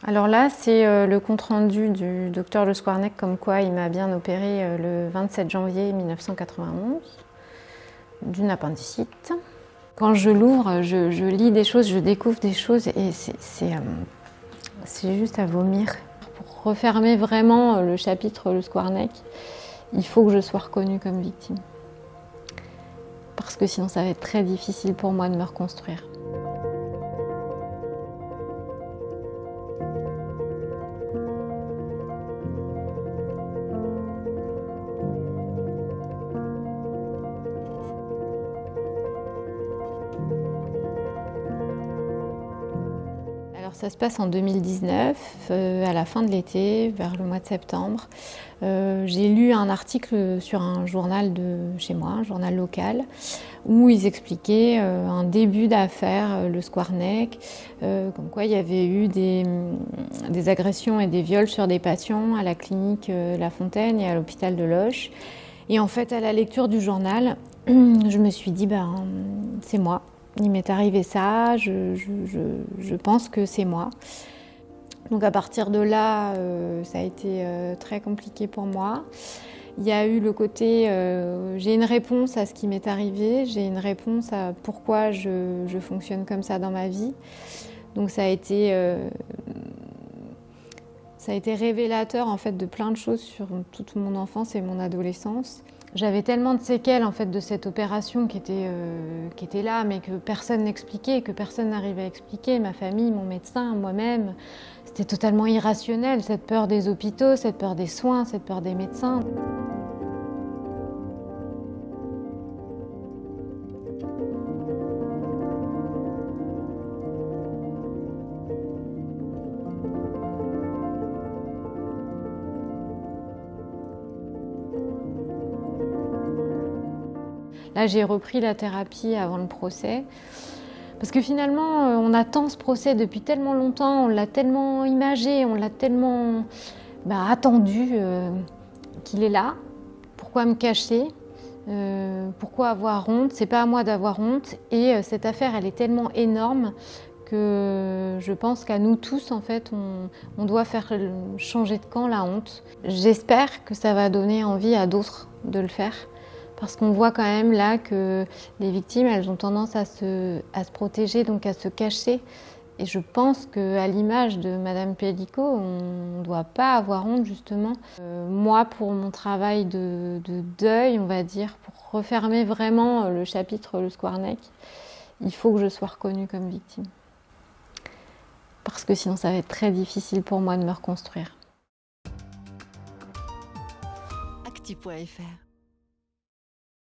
Alors là, c'est le compte-rendu du docteur Le Squarnec, comme quoi il m'a bien opéré le 27 janvier 1991 d'une appendicite. Quand je l'ouvre, je lis des choses, je découvre des choses et c'est juste à vomir. Pour refermer vraiment le chapitre Le Squarnec, il faut que je sois reconnue comme victime. Parce que sinon ça va être très difficile pour moi de me reconstruire. Alors ça se passe en 2019, à la fin de l'été, vers le mois de septembre. J'ai lu un article sur un journal de chez moi, un journal local, où ils expliquaient un début d'affaire, le Squarnec, comme quoi il y avait eu des agressions et des viols sur des patients à la clinique La Fontaine et à l'hôpital de Loches. Et en fait, à la lecture du journal, je me suis dit, c'est moi. Il m'est arrivé ça, je pense que c'est moi. Donc à partir de là, ça a été très compliqué pour moi. Il y a eu le côté, j'ai une réponse à ce qui m'est arrivé, j'ai une réponse à pourquoi je fonctionne comme ça dans ma vie. Donc ça a été révélateur en fait de plein de choses sur toute mon enfance et mon adolescence. J'avais tellement de séquelles en fait de cette opération qui était là, mais que personne n'expliquait, que personne n'arrivait à expliquer. Ma famille, mon médecin, moi-même, c'était totalement irrationnel. Cette peur des hôpitaux, cette peur des soins, cette peur des médecins. Là, j'ai repris la thérapie avant le procès. Parce que finalement, on attend ce procès depuis tellement longtemps, on l'a tellement imagé, on l'a tellement attendu qu'il est là. Pourquoi me cacher? Pourquoi avoir honte? C'est pas à moi d'avoir honte. Et cette affaire, elle est tellement énorme que je pense qu'à nous tous, en fait, on doit faire changer de camp la honte. J'espère que ça va donner envie à d'autres de le faire. Parce qu'on voit quand même là que les victimes, elles ont tendance à se protéger, donc à se cacher. Et je pense qu'à l'image de Madame Pellicot, on ne doit pas avoir honte justement. Moi, pour mon travail de deuil, on va dire, pour refermer vraiment le chapitre Le Squarnec, il faut que je sois reconnue comme victime. Parce que sinon ça va être très difficile pour moi de me reconstruire. Actu.fr